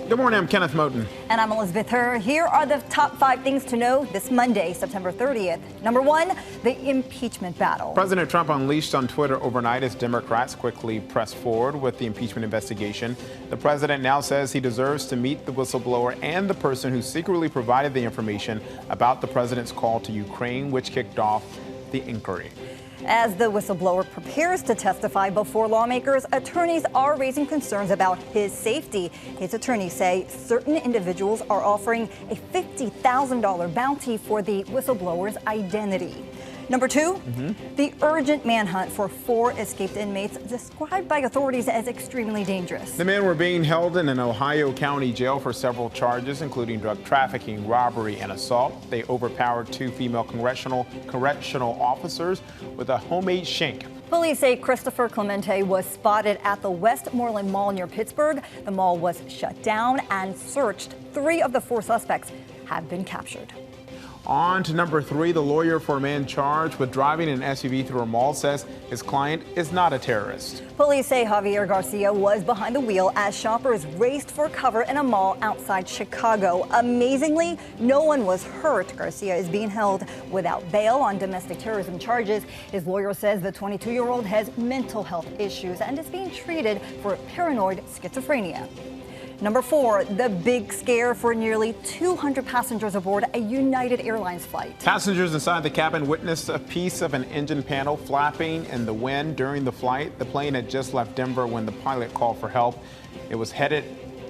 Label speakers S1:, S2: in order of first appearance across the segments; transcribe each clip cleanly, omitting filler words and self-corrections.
S1: Good morning, I'm Kenneth Moten.
S2: And I'm Elizabeth Herr. Here are the top 5 things to know this Monday, September 30th. Number 1, the impeachment battle.
S1: President Trump unleashed on Twitter overnight as Democrats quickly press forward with the impeachment investigation. The president now says he deserves to meet the whistleblower and the person who secretly provided the information about the president's call to Ukraine, which kicked off the inquiry.
S2: As the whistleblower prepares to testify before lawmakers, attorneys are raising concerns about his safety. His attorneys say certain individuals are offering a $50,000 bounty for the whistleblower's identity. Number 2, the urgent manhunt for 4 escaped inmates described by authorities as extremely dangerous.
S1: The men were being held in an Ohio County jail for several charges, including drug trafficking, robbery, and assault. They overpowered 2 female correctional officers with a homemade shank.
S2: Police say Christopher Clemente was spotted at the Westmoreland Mall near Pittsburgh. The mall was shut down and searched. 3 of the 4 suspects have been captured.
S1: On to number 3, the lawyer for a man charged with driving an SUV through a mall says his client is not a terrorist.
S2: Police say Javier Garcia was behind the wheel as shoppers raced for cover in a mall outside Chicago. Amazingly, no one was hurt. Garcia is being held without bail on domestic terrorism charges. His lawyer says the 22-year-old has mental health issues and is being treated for paranoid schizophrenia. Number 4, the big scare for nearly 200 passengers aboard a United Airlines flight.
S1: Passengers inside the cabin witnessed a piece of an engine panel flapping in the wind during the flight. The plane had just left Denver when the pilot called for help. It was headed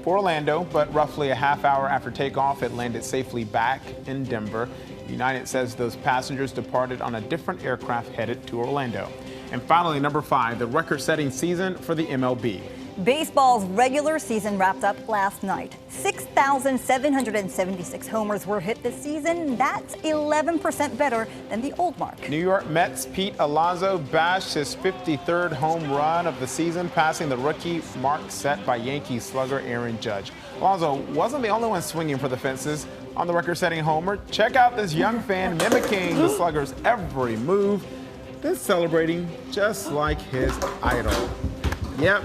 S1: for Orlando, but roughly a half hour after takeoff, it landed safely back in Denver. United says those passengers departed on a different aircraft headed to Orlando. And finally, number 5, the record-setting season for the MLB.
S2: Baseball's regular season wrapped up last night. 6,776 homers were hit this season. That's 11% better than the old mark.
S1: New York Mets' Pete Alonso bashed his 53rd home run of the season, passing the rookie mark set by Yankees slugger Aaron Judge. Alonso wasn't the only one swinging for the fences on the record-setting homer. Check out this young fan mimicking the slugger's every move, then celebrating just like his idol. Yep.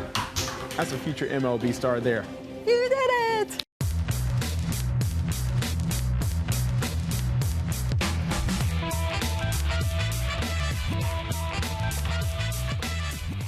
S1: That's a future MLB star there.
S2: You did it!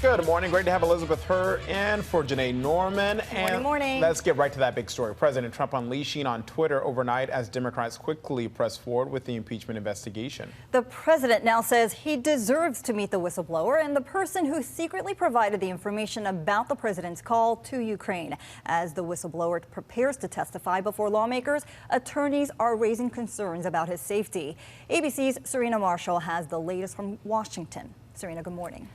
S1: Good morning. Great to have Elizabeth Herr in for Janae Norman.
S2: Good morning.
S1: Let's get right to that big story. President Trump unleashing on Twitter overnight as Democrats quickly press forward with the impeachment investigation.
S2: The president now says he deserves to meet the whistleblower and the person who secretly provided the information about the president's call to Ukraine. As the whistleblower prepares to testify before lawmakers, attorneys are raising concerns about his safety. ABC's Serena Marshall has the latest from Washington. Serena, good morning.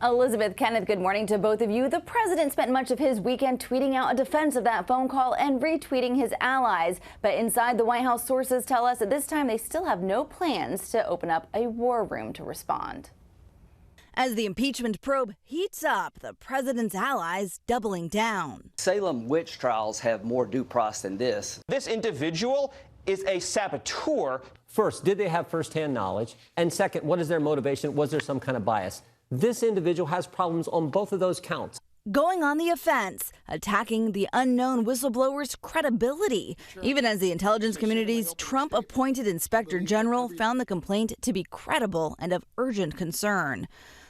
S3: Elizabeth, Kenneth, good morning to both of you. The president spent much of his weekend tweeting out a defense of that phone call and retweeting his allies. But inside the White House, sources tell us at this time they still have no plans to open up a war room to respond.
S4: As the impeachment probe heats up, the president's allies doubling down.
S5: Salem witch trials have more due process than this.
S6: This individual is a saboteur.
S7: First, did they have firsthand knowledge? And second, what is their motivation? Was there some kind of bias? This individual has problems on both of those counts.
S4: Going on the offense, attacking the unknown whistleblower's credibility, even as the intelligence community's Trump-appointed inspector general found the complaint to be credible and of urgent concern.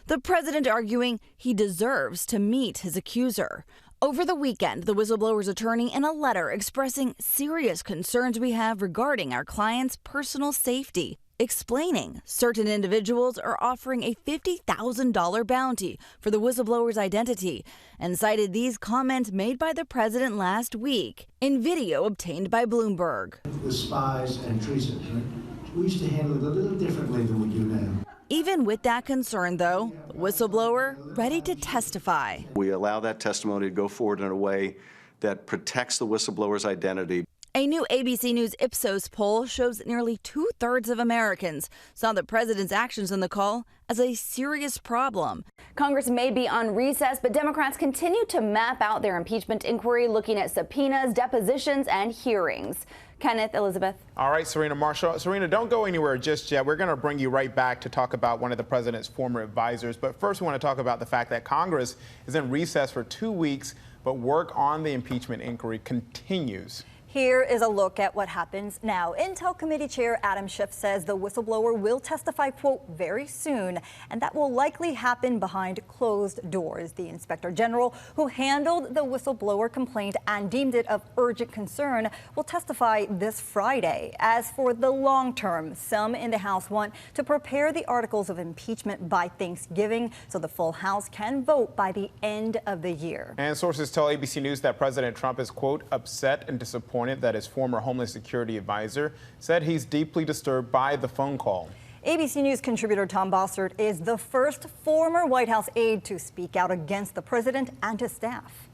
S4: The president arguing he deserves to meet his accuser. Over the weekend, the whistleblower's attorney in a letter expressing serious concerns we have regarding our client's personal safety, explaining certain individuals are offering a $50,000 bounty for the whistleblower's identity, and cited these comments made by the president last week in video obtained by Bloomberg.
S8: With spies and treason, we used to handle it a little differently than we do now.
S4: Even with that concern, though, the whistleblower ready to testify.
S9: We allow that testimony to go forward in a way that protects the whistleblower's identity.
S4: A new ABC News Ipsos poll shows that nearly 2/3 of Americans saw the president's actions in the call as a serious problem.
S3: Congress may be on recess, but Democrats continue to map out their impeachment inquiry, looking at subpoenas, depositions, and hearings. Kenneth, Elizabeth.
S1: All right, Serena Marshall. Serena, don't go anywhere just yet. We're going to bring you right back to talk about one of the president's former advisors. But first, we want to talk about the fact that Congress is in recess for 2 weeks but work on the impeachment inquiry continues.
S2: Here is a look at what happens now. Intel Committee Chair Adam Schiff says the whistleblower will testify, quote, very soon, and that will likely happen behind closed doors. The Inspector General, who handled the whistleblower complaint and deemed it of urgent concern, will testify this Friday. As for the long term, some in the House want to prepare the articles of impeachment by Thanksgiving so the full House can vote by the end of the year.
S1: And sources tell ABC News that President Trump is, quote, upset and disappointed that his former Homeland Security advisor said he's deeply disturbed by the phone call.
S2: ABC News contributor Tom Bossert is the first former White House aide to speak out against the president and his staff.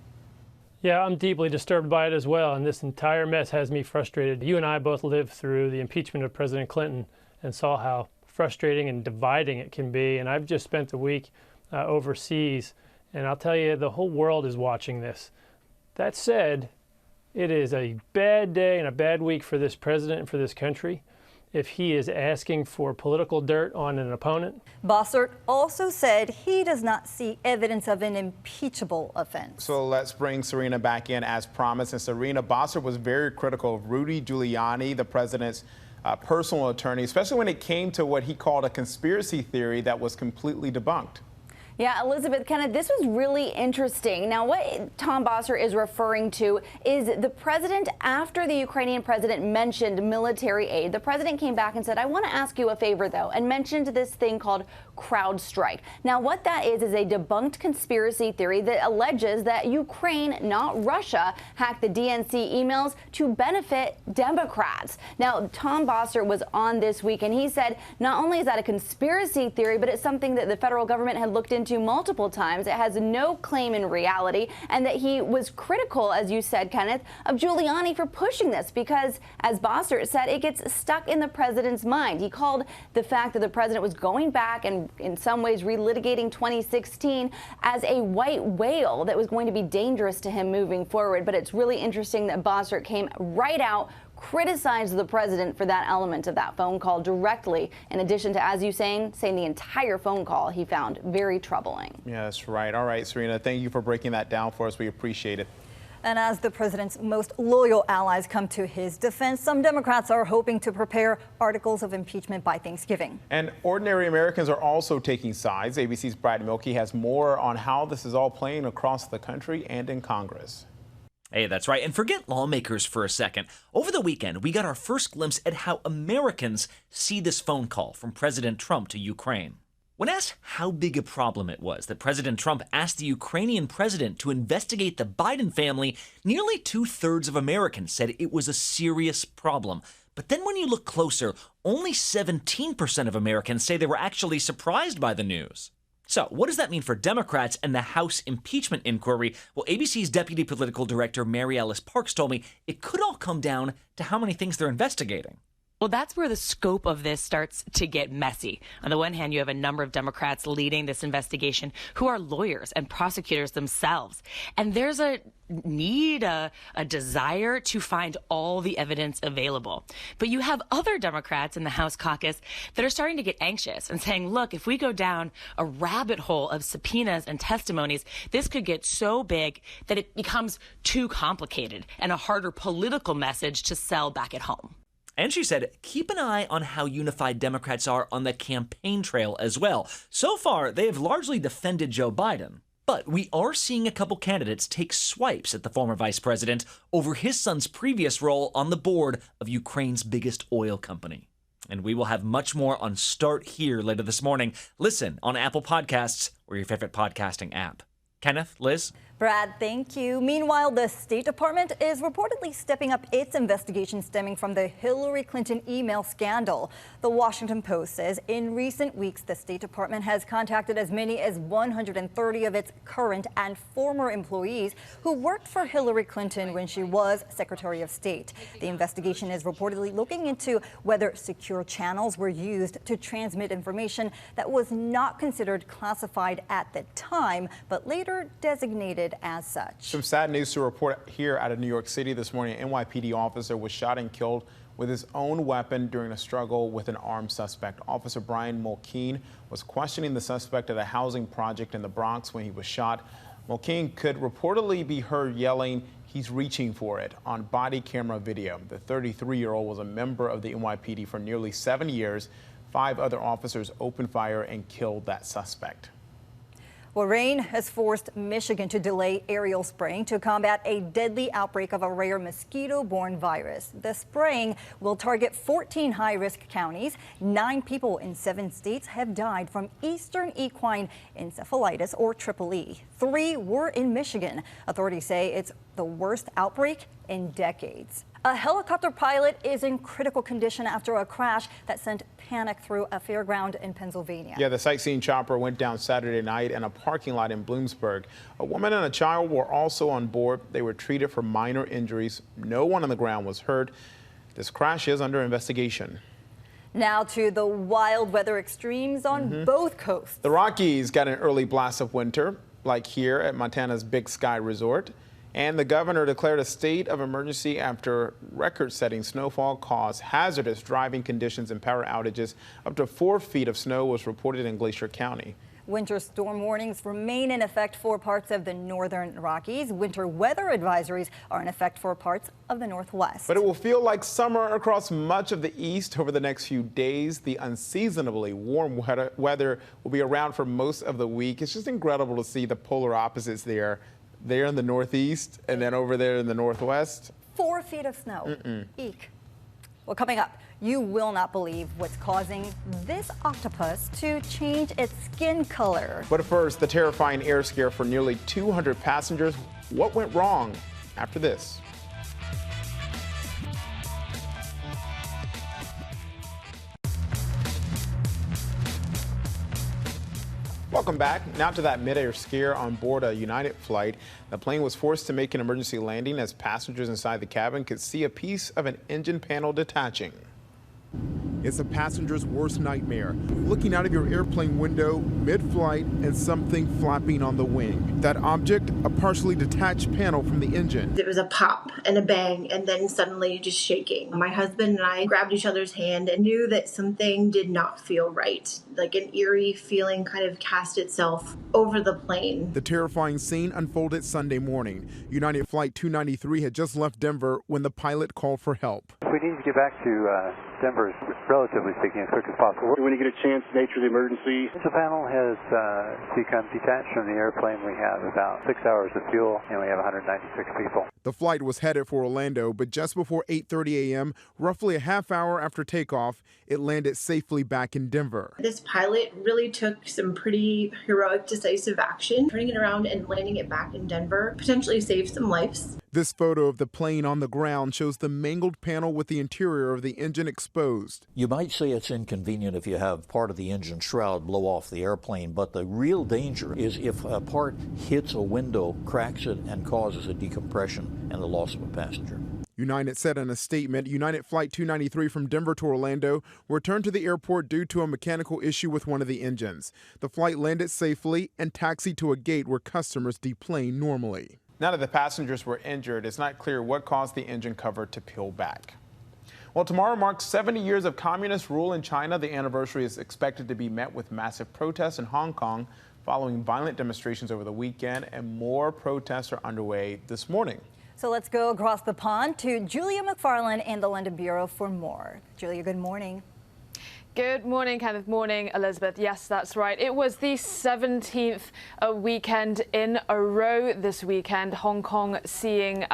S10: Yeah, I'm deeply disturbed by it as well, and this entire mess has me frustrated. You and I both lived through the impeachment of President Clinton and saw how frustrating and dividing it can be, and I've just spent the week overseas, and I'll tell you, the whole world is watching this. That said, it is a bad day and a bad week for this president and for this country if he is asking for political dirt on an opponent.
S2: Bossert also said he does not see evidence of an impeachable offense.
S1: So let's bring Serena back in as promised. And Serena, Bossert was very critical of Rudy Giuliani, the president's personal attorney, especially when it came to what he called a conspiracy theory that was completely debunked.
S3: Yeah, Elizabeth, Kenneth, this was really interesting. Now, what Tom Bossert is referring to is the president, after the Ukrainian president mentioned military aid, the president came back and said, I want to ask you a favor, though, and mentioned this thing called CrowdStrike. Now, what that is a debunked conspiracy theory that alleges that Ukraine, not Russia, hacked the DNC emails to benefit Democrats. Now, Tom Bossert was on this week, and he said not only is that a conspiracy theory, but it's something that the federal government had looked into multiple times. It has no claim in reality, and that he was critical, as you said, Kenneth, of Giuliani for pushing this because, as Bossert said, it gets stuck in the president's mind. He called the fact that the president was going back and in some ways relitigating 2016 as a white whale that was going to be dangerous to him moving forward. But it's really interesting that Bossert came right out, criticized the president for that element of that phone call directly, in addition to, as you saying the entire phone call he found very troubling.
S1: Yeah, that's right. All right, Serena, thank you for breaking that down for us. We appreciate it.
S2: And as the president's most loyal allies come to his defense, some Democrats are hoping to prepare articles of impeachment by Thanksgiving.
S1: And ordinary Americans are also taking sides. ABC's Brad Milkey has more on how this is all playing across the country and in Congress.
S11: Hey, that's right. And forget lawmakers for a second. Over the weekend, we got our first glimpse at how Americans see this phone call from President Trump to Ukraine. When asked how big a problem it was that President Trump asked the Ukrainian president to investigate the Biden family, nearly 2/3 of Americans said it was a serious problem. But then when you look closer, only 17% of Americans say they were actually surprised by the news. So what does that mean for Democrats and the House impeachment inquiry? Well, ABC's deputy political director, Mary Alice Parks, told me it could all come down to how many things they're investigating.
S12: Well, that's where the scope of this starts to get messy. On the one hand, you have a number of Democrats leading this investigation who are lawyers and prosecutors themselves. And there's a need, a desire to find all the evidence available. But you have other Democrats in the House caucus that are starting to get anxious and saying, look, if we go down a rabbit hole of subpoenas and testimonies, this could get so big that it becomes too complicated and a harder political message to sell back at home.
S11: And she said, keep an eye on how unified Democrats are on the campaign trail as well. So far, they have largely defended Joe Biden. But we are seeing a couple candidates take swipes at the former vice president over his son's previous role on the board of Ukraine's biggest oil company. And we will have much more on Start Here later this morning. Listen on Apple Podcasts or your favorite podcasting app. Kenneth, Liz?
S2: Brad, thank you. Meanwhile, the State Department is reportedly stepping up its investigation stemming from the Hillary Clinton email scandal. The Washington Post says in recent weeks, the State Department has contacted as many as 130 of its current and former employees who worked for Hillary Clinton when she was Secretary of State. The investigation is reportedly looking into whether secure channels were used to transmit information that was not considered classified at the time, but later designated as such.
S1: Some sad news to report here out of New York City this morning. An NYPD officer was shot and killed with his own weapon during a struggle with an armed suspect. Officer Brian Mulkeen was questioning the suspect at a housing project in the Bronx when he was shot. Well, King could reportedly be heard yelling, "He's reaching for it," on body camera video. The 33-year-old was a member of the NYPD for nearly 7 years. 5 other officers opened fire and killed that suspect.
S2: Well, rain has forced Michigan to delay aerial spraying to combat a deadly outbreak of a rare mosquito-borne virus. The spraying will target 14 high-risk counties. 9 people in 7 states have died from eastern equine encephalitis, or EEE. 3 were in Michigan. Authorities say it's the worst outbreak in decades. A helicopter pilot is in critical condition after a crash that sent panic through a fairground in Pennsylvania.
S1: Yeah, the sightseeing chopper went down Saturday night in a parking lot in Bloomsburg. A woman and a child were also on board. They were treated for minor injuries. No one on the ground was hurt. This crash is under investigation.
S2: Now to the wild weather extremes on both coasts.
S1: The Rockies got an early blast of winter, like here at Montana's Big Sky Resort. And the governor declared a state of emergency after record-setting snowfall caused hazardous driving conditions and power outages. Up to 4 feet of snow was reported in Glacier County.
S2: Winter storm warnings remain in effect for parts of the northern Rockies. Winter weather advisories are in effect for parts of the Northwest.
S1: But it will feel like summer across much of the east over the next few days. The unseasonably warm weather will be around for most of the week. It's just incredible to see the polar opposites there in the northeast and then over there in the northwest.
S2: 4 feet of snow. Eek. Well, coming up, you will not believe what's causing this octopus to change its skin color.
S1: But first, the terrifying air scare for nearly 200 passengers. What went wrong? After this. Welcome back. Now to that mid-air scare on board a United flight. The plane was forced to make an emergency landing as passengers inside the cabin could see a piece of an engine panel detaching. It's a passenger's worst nightmare. Looking out of your airplane window mid-flight and something flapping on the wing. That object, a partially detached panel from the engine.
S13: There was a pop and a bang and then suddenly just shaking. My husband and I grabbed each other's hand and knew that something did not feel right. Like an eerie feeling kind of cast itself over the plane.
S1: The terrifying scene unfolded Sunday morning. United Flight 293 had just left Denver when the pilot called for help.
S14: We need to get back to Denver, relatively speaking, as quick as possible.
S15: When you get a chance, nature of the emergency.
S14: The panel has become detached from the airplane. We have about 6 hours of fuel, and we have 196 people.
S1: The flight was headed for Orlando, but just before 8:30 a.m., roughly a half hour after takeoff, it landed safely back in Denver.
S13: This pilot really took some pretty heroic, decisive action. Turning it around and landing it back in Denver potentially saved some lives.
S1: This photo of the plane on the ground shows the mangled panel with the interior of the engine exposed.
S16: You might say it's inconvenient if you have part of the engine shroud blow off the airplane, but the real danger is if a part hits a window, cracks it, and causes a decompression and the loss of a passenger.
S1: United said in a statement, United Flight 293 from Denver to Orlando returned to the airport due to a mechanical issue with one of the engines. The flight landed safely and taxied to a gate where customers deplane normally. Now that the passengers were injured, it's not clear what caused the engine cover to peel back. Well, tomorrow marks 70 years of communist rule in China. The anniversary is expected to be met with massive protests in Hong Kong following violent demonstrations over the weekend, and more protests are underway this morning.
S2: So let's go across the pond to Julia McFarland in the London Bureau for more. Julia, good morning.
S17: Good morning, Kenneth. Morning, Elizabeth. Yes, that's right. It was the 17th weekend in a row this weekend. Hong Kong seeing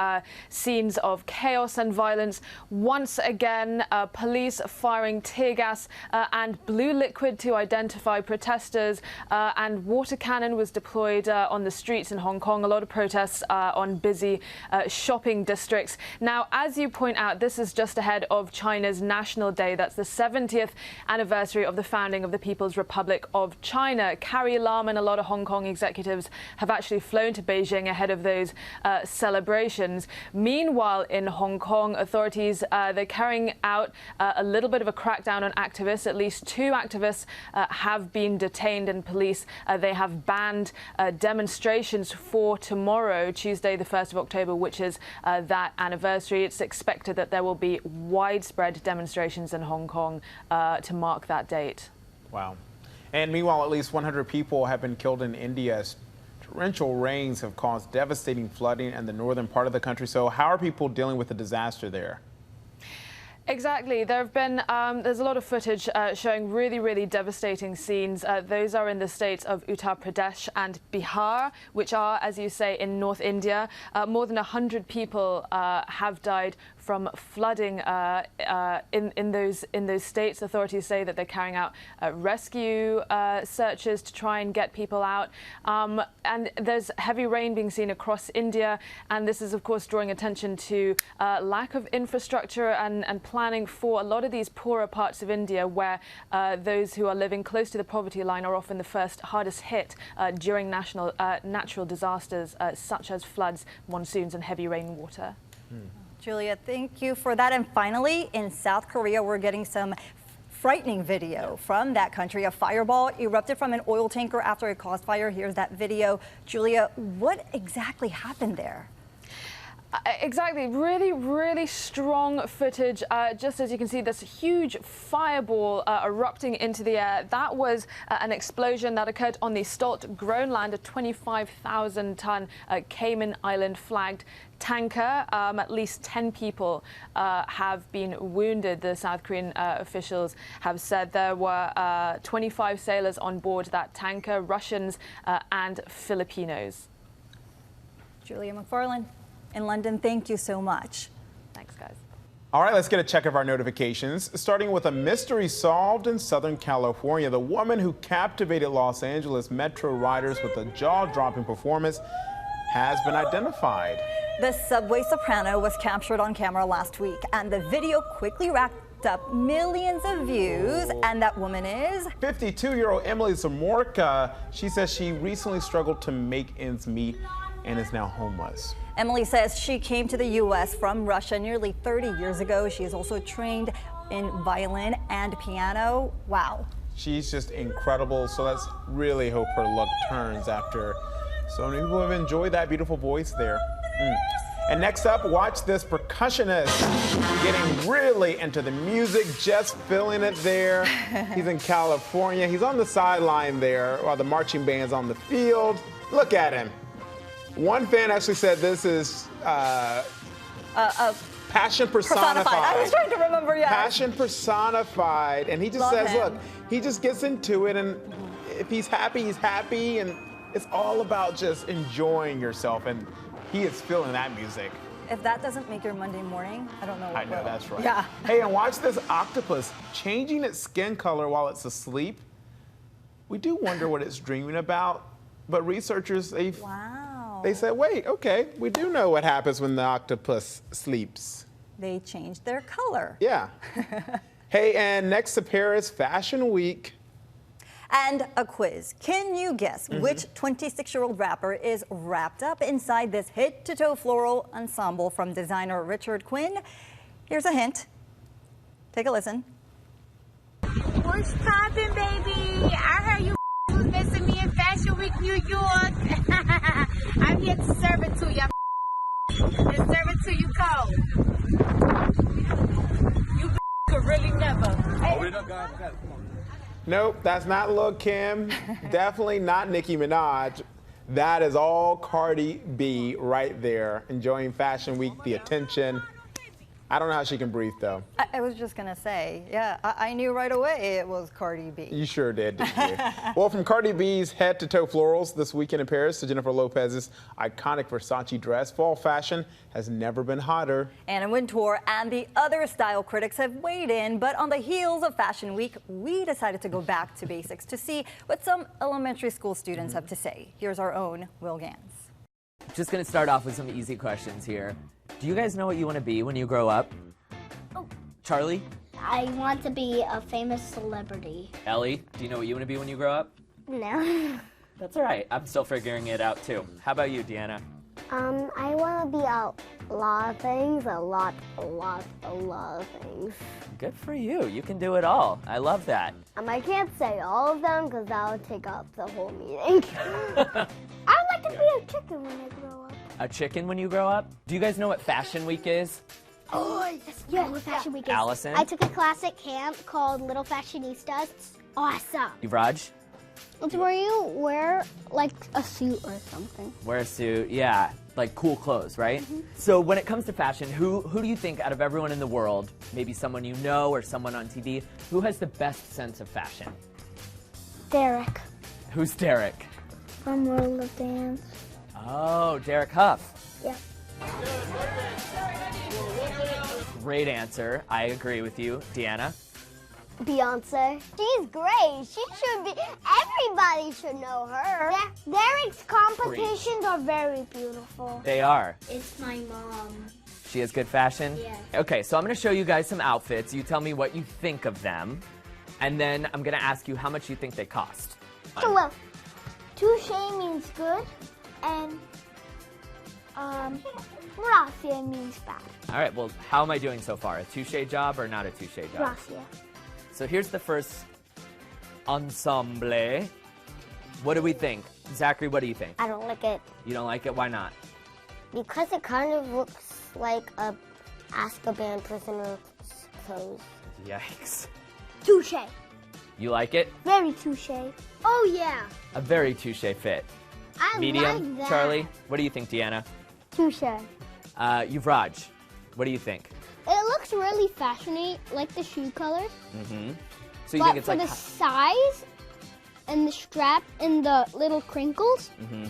S17: scenes of chaos and violence. Once again, police firing tear gas and blue liquid to identify protesters, and water cannon was deployed on the streets in Hong Kong. A lot of protests on busy shopping districts. Now, as you point out, this is just ahead of China's National Day. That's the 70th anniversary of the founding of the People's Republic of China. Carrie Lam and a lot of Hong Kong executives have actually flown to Beijing ahead of those celebrations. Meanwhile, in Hong Kong, authorities, they're carrying out a little bit of a crackdown on activists. At least 2 activists have been detained, and police, they have banned demonstrations for tomorrow, Tuesday, the 1st of October, which is that anniversary. It's expected that there will be widespread demonstrations in Hong Kong to mark that date.
S1: Wow. And meanwhile, at least 100 people have been killed in India as torrential rains have caused devastating flooding in the northern part of the country. So how are people dealing with the disaster there?
S17: Exactly. There have been, there's a lot of footage showing really devastating scenes. Those are in the states of Uttar Pradesh and Bihar, which are, as you say, in North India. More than 100 people have died from flooding in those states. Authorities say that they're carrying out rescue searches to try and get people out. And there's heavy rain being seen across India, and this is, of course, drawing attention to lack of infrastructure and planning for a lot of these poorer parts of India, where those who are living close to the poverty line are often the hardest hit during natural disasters such as floods, monsoons, and heavy rainwater.
S2: Julia, thank you for that. And finally, in South Korea, we're getting some frightening video from that country. A fireball erupted from an oil tanker after it caused fire. Here's that video. Julia, what exactly happened there?
S17: Exactly. Really strong footage. Just as you can see, this huge fireball erupting into the air. That was an explosion that occurred on the Stolt Groenland, a 25,000-ton Cayman Island flagged tanker. At least 10 people have been wounded. The South Korean officials have said there were 25 sailors on board that tanker, Russians and Filipinos.
S2: Julia McFarland in London, thank you so much.
S17: Thanks, guys.
S1: All right, let's get a check of our notifications, starting with a mystery solved in Southern California. The woman who captivated Los Angeles Metro riders with a jaw-dropping performance has been identified.
S2: The subway soprano was captured on camera last week, and the video quickly racked up millions of views. And that woman is
S1: 52-year-old Emily Zamorka. She says she recently struggled to make ends meet and is now homeless.
S2: Emily says she came to the U.S. from Russia nearly 30 years ago. She is also trained in violin and piano. Wow.
S1: She's just incredible. So let's really hope her luck turns after so many people have enjoyed that beautiful voice there. And next up, watch this percussionist getting really into the music, just feeling it there. He's in California. He's on the sideline there while the marching band's on the field. Look at him. One fan actually said this is passion personified.
S2: I was trying to remember, yeah.
S1: Passion personified. And he just says, look, he just gets into it, and if he's happy, he's happy, and it's all about just enjoying yourself, and he is feeling that music.
S2: If that doesn't make your Monday morning, I don't know what
S1: I know,
S2: will.
S1: that's right.
S2: Yeah.
S1: Hey, and watch this octopus changing its skin color while it's asleep. We do wonder what it's dreaming about, but researchers, they said, wait, okay, we do know what happens when the octopus sleeps.
S2: They changed their color.
S1: Yeah. Hey, and next to Paris Fashion Week.
S2: And a quiz. Can you guess which 26-year-old rapper is wrapped up inside this head-to-toe floral ensemble from designer Richard Quinn? Here's a hint. Take a listen.
S18: What's poppin', baby? I heard you was missing me in Fashion Week, New York. I'm here to serve it to you. And serve it to you cold. You could really never. Hey.
S1: Nope, that's not Lil' Kim. Definitely not Nicki Minaj. That is all Cardi B right there, enjoying Fashion Week, the attention. I don't know how she can breathe, though.
S2: I was just going to say, yeah, I knew right away it was Cardi B.
S1: You sure did, didn't you? Well, from Cardi B's head-to-toe florals this weekend in Paris to Jennifer Lopez's iconic Versace dress, fall fashion has never been hotter.
S2: Anna Wintour and the other style critics have weighed in, but on the heels of Fashion Week, we decided to go back to basics to see what some elementary school students have to say. Here's our own Will Gans.
S19: Just going to start off with some easy questions here. Do you guys know what you want to be when you grow up?
S20: Oh.
S19: Charlie?
S20: I want to be a famous celebrity.
S19: Ellie, do you know what you want to be when you grow up?
S20: No.
S19: That's all right. I'm still figuring it out, too. How about you, Deanna?
S20: I want to be a lot of things, a lot of things.
S19: Good for you. You can do it all. I love that.
S20: I can't say all of them because that would take up the whole meeting. I would like to be a chicken when I grow up.
S19: A chicken when you grow up? Do you guys know what Fashion Week is?
S20: Oh, yeah, what Fashion Week is.
S19: Allison?
S20: I took a class at camp called Little Fashionistas. It's awesome.
S19: Raj?
S20: It's where you wear like a suit or something.
S19: Wear a suit, yeah, like cool clothes, right? So when it comes to fashion, who do you think out of everyone in the world, maybe someone you know or someone on TV, who has the best sense of fashion?
S20: Derek.
S19: Who's Derek?
S20: From World of Dance.
S19: Oh, Derek Huff.
S20: Yeah.
S19: Great answer. I agree with you. Deanna?
S20: Beyonce. She's great. She should be, everybody should know her. Yeah, Derek's competitions are very beautiful.
S19: They are.
S20: It's my mom.
S19: She has good fashion?
S20: Yeah.
S19: Okay, so I'm going to show you guys some outfits. You tell me what you think of them. And then I'm going to ask you how much you think they cost.
S20: So, well, touche means good, and gracia means bad.
S19: All right, well, how am I doing so far? A touche job or not a touche job?
S20: Gracia.
S19: So here's the first ensemble. What do we think? Zachary, what do you think?
S20: I don't like it.
S19: You don't like it? Why not?
S20: Because it kind of looks like a Azkaban prisoner's clothes.
S19: Yikes.
S20: Touche.
S19: You like it?
S20: Very touche. Oh, yeah.
S19: A very touche fit.
S20: I
S19: Medium,
S20: like that.
S19: Charlie? What do you think, Deanna?
S20: Touche.
S19: Yuvraj, what do you think?
S20: It looks really fashiony, like the shoe colors.
S19: Mm-hmm. So you
S20: But
S19: think it's
S20: for
S19: like...
S20: the size and the strap and the little crinkles,
S19: Mm-hmm.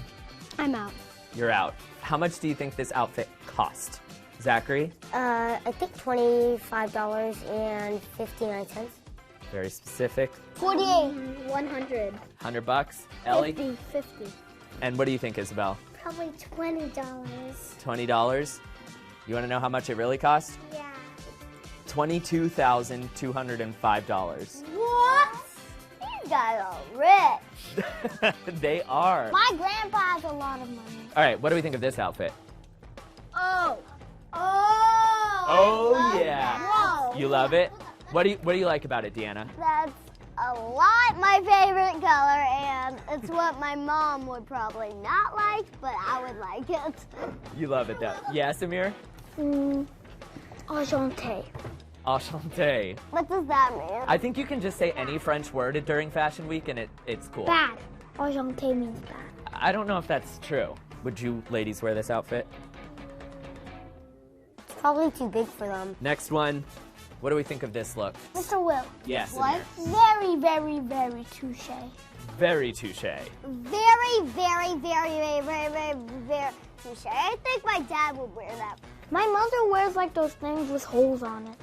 S20: I'm out.
S19: You're out. How much do you think this cost? Zachary?
S20: I think $25.59.
S19: Very specific.
S20: 48. 100.
S19: $100? Ellie?
S20: 50.
S19: And what do you think, Isabel?
S20: Probably $20.
S19: $20? You want to know how much it really cost?
S20: Yeah.
S19: $22,205.
S20: What? These guys are rich.
S19: They are.
S20: My grandpa has a lot of money.
S19: All right, what do we think of this outfit?
S20: Oh.
S19: Oh, yeah.
S20: Whoa.
S19: You love it? What do you like about it, Deanna?
S20: That's a lot my favorite color, and it's what my mom would probably not like, but I would like it.
S19: You love it, though. Yeah, Samir?
S20: Enchanté.
S19: Enchanté.
S20: What does that mean?
S19: I think you can just say any French word during Fashion Week, and it's cool.
S20: Bad. Enchanté means bad.
S19: I don't know if that's true. Would you ladies wear this outfit?
S20: It's probably too big for them.
S19: Next one. What do we think of this look?
S20: Mr. Will.
S19: Yes,
S20: What?
S19: Samir.
S20: Very, very, very touche.
S19: Very touche.
S20: Very, very, very, very, very, very, very touche. I think my dad would wear that. My mother wears like those things with holes on it.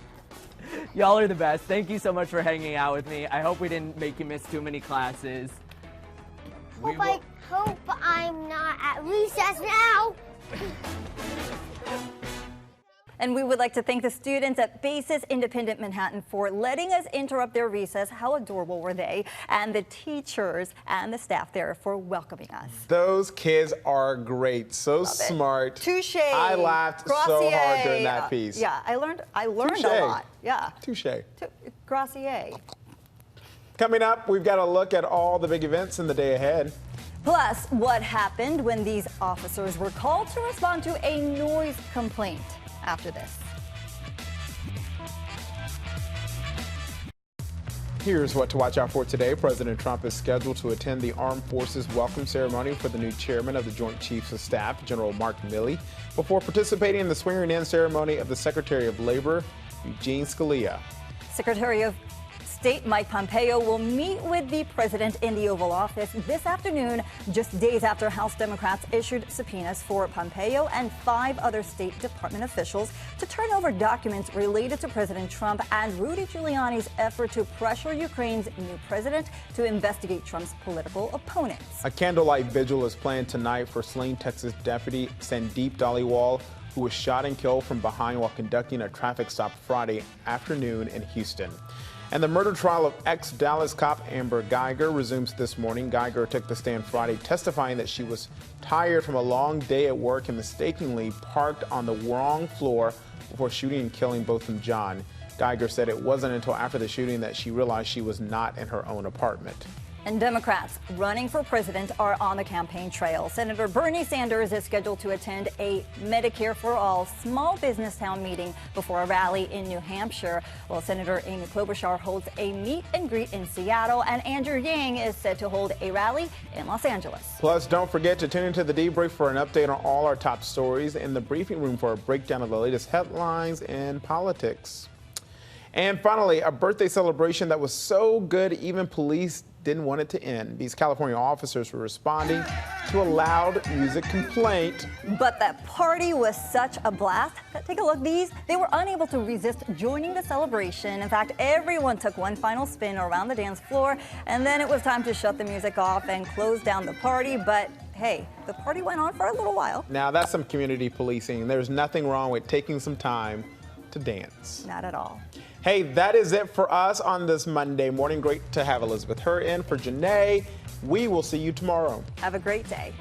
S19: Y'all are the best. Thank you so much for hanging out with me. I hope we didn't make you miss too many classes.
S20: Hope I'm not at recess now.
S2: And we would like to thank the students at Basis Independent Manhattan for letting us interrupt their recess. How adorable were they? And the teachers and the staff there for welcoming us.
S1: Those kids are great. So smart.
S2: Touche.
S1: I laughed so hard during that piece.
S2: Yeah, I learned
S1: Touche.
S2: a lot. Yeah.
S1: Touche.
S2: Gracier.
S1: Coming up, we've got a look at all the big events in the day ahead.
S2: Plus, what happened when these officers were called to respond to a noise complaint. After this.
S1: Here's what to watch out for today. President Trump is scheduled to attend the Armed Forces welcome ceremony for the new chairman of the Joint Chiefs of Staff, General Mark Milley, before participating in the swearing-in ceremony of the Secretary of Labor, Eugene Scalia.
S2: Secretary of State Mike Pompeo will meet with the president in the Oval Office this afternoon, just days after House Democrats issued subpoenas for Pompeo and 5 other State Department officials to turn over documents related to President Trump and Rudy Giuliani's effort to pressure Ukraine's new president to investigate Trump's political opponents.
S1: A candlelight vigil is planned tonight for slain Texas deputy Sandeep Dhaliwal, who was shot and killed from behind while conducting a traffic stop Friday afternoon in Houston. And the murder trial of ex-Dallas cop Amber Geiger resumes this morning. Geiger took the stand Friday, testifying that she was tired from a long day at work and mistakenly parked on the wrong floor before shooting and killing Botham Jean. Geiger said it wasn't until after the shooting that she realized she was not in her own apartment.
S2: And Democrats running for president are on the campaign trail. Senator Bernie Sanders is scheduled to attend a Medicare for All small business town meeting before a rally in New Hampshire, while Senator Amy Klobuchar holds a meet and greet in Seattle, and Andrew Yang is set to hold a rally in Los Angeles.
S1: Plus, don't forget to tune into the debrief for an update on all our top stories, in the briefing room for a breakdown of the latest headlines in politics. And finally, a birthday celebration that was so good even police didn't want it to end. These California officers were responding to a loud music complaint.
S2: But that party was such a blast. Take a look. They were unable to resist joining the celebration. In fact, everyone took one final spin around the dance floor, and then it was time to shut the music off and close down the party. But hey, the party went on for a little while.
S1: Now, that's some community policing. There's nothing wrong with taking some time to dance.
S2: Not at all.
S1: Hey, that is it for us on this Monday morning. Great to have Elizabeth Hur in for Janae. We will see you tomorrow.
S2: Have a great day.